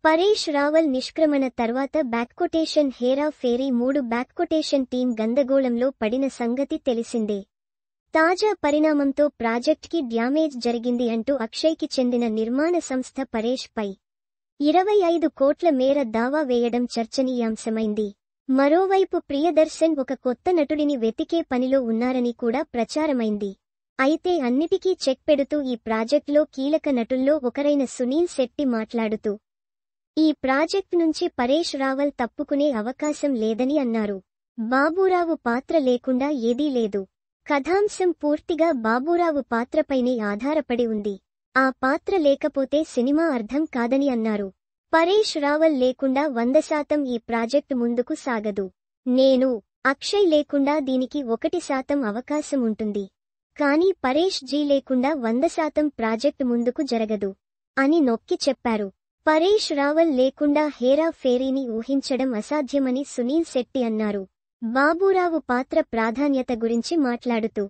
పరేష్ రావల్ నిష్క్రమణ తర్వాత బ్యాక్కొటేషన్ హేరా ఫేరీ 3 బ్యాక్కొటేషన్ టీం గందరగోళంలో పడిన సంగతి తెలిసిందే. తాజా పరిణామంతో ప్రాజెక్ట్కి డ్యామేజ్ జరిగింది అంటూ అక్షయ్కి చెందిన నిర్మాణ సంస్థ పరేష్ పై 25 కోట్ల మేర దావా వేయడం చర్చనీయాంశమైంది. మరోవైపు ప్రియదర్శన్ ఒక కొత్త నటుడిని వెతికే పనిలో ఉన్నారని కూడా ప్రచారమైంది. అయితే అన్నిటికీ చెక్ పెడుతూ ఈ ప్రాజెక్టులో కీలక నటుల్లో ఒకరైన సునీల్ శెట్టి మాట్లాడుతూ ఈ ప్రాజెక్ట్ నుంచి పరేష్ రావల్ తప్పుకునే అవకాశం లేదని అన్నారు. బాబూరావు పాత్ర లేకుండా ఏదీ లేదు. కథాంశం పూర్తిగా బాబూరావు పాత్రపైనే ఆధారపడి ఉంది. ఆ పాత్ర లేకపోతే సినిమా అర్థం కాదని అన్నారు. పరేష్ రావల్ లేకుండా 100% ఈ ప్రాజెక్టు ముందుకు సాగదు. నేను, అక్షయ్ లేకుండా దీనికి 1% అవకాశం ఉంటుంది. కానీ పరేష్ జీ లేకుండా 100% ప్రాజెక్టు ముందుకు జరగదు అని నొక్కి చెప్పారు. పరేష్ రావల్ లేకుండా హేరా ఫేరీని ఊహించడం అసాధ్యమని సునీల్ శెట్టి అన్నారు. బాబూరావు పాత్ర ప్రాధాన్యత గురించి మాట్లాడుతూ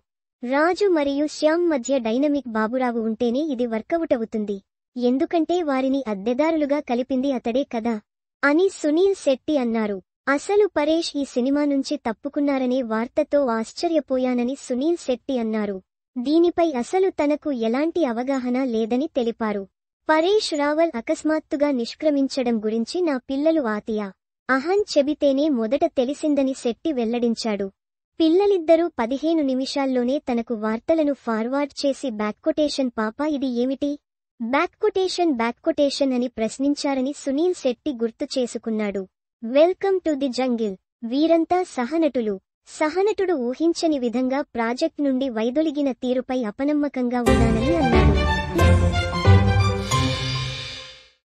రాజు మరియు శ్యామ్ మధ్య డైనమిక్ బాబూరావు ఉంటేనే ఇది వర్కౌటవుతుంది. ఎందుకంటే వారిని అద్దెదారులుగా కలిపింది అతడే కదా అని సునీల్ శెట్టి అన్నారు. అసలు పరేష్ ఈ సినిమా నుంచి తప్పుకున్నారనే వార్తతో ఆశ్చర్యపోయానని సునీల్ శెట్టి అన్నారు. దీనిపై అసలు తనకు ఎలాంటి అవగాహన లేదని తెలిపారు. పరేష్ రావల్ అకస్మాత్తుగా నిష్క్రమించడం గురించి నా పిల్లలు ఆతియా, అహన్ చెబితేనే మొదట తెలిసిందని శెట్టి వెల్లడించాడు. పిల్లలిద్దరూ 15 నిమిషాల్లోనే తనకు వార్తలను ఫార్వార్డ్ చేసి బ్యాక్కొటేషన్ పాపా ఇది ఏమిటి? బ్యాక్కొటేషన్ అని ప్రశ్నించారని సునీల్ శెట్టి గుర్తు చేసుకున్నాడు. Welcome to the jungle. వీరంతా సహనటులు. సహనటుడు ఊహించని విధంగా ప్రాజెక్ట్ నుండి వైదొలిగిన తీరుపై అపనమ్మకంగా ఉన్నానని అన్నాడు.